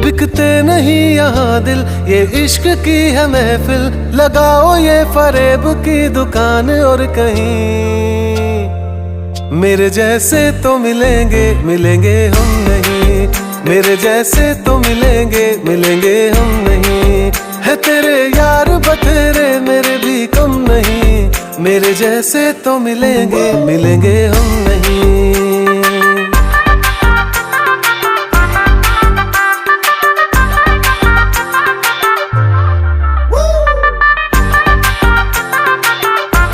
बिकते नहीं यहाँ दिल, ये इश्क की है महफिल। लगाओ ये फरेब की दुकान और कहीं मेरे जैसे तो मिलेंगे, मिलेंगे हम नहीं। मेरे जैसे तो मिलेंगे, मिलेंगे हम नहीं। है तेरे यार बतेरे, मेरे भी कम नहीं। मेरे जैसे तो मिलेंगे, मिलेंगे हम नहीं।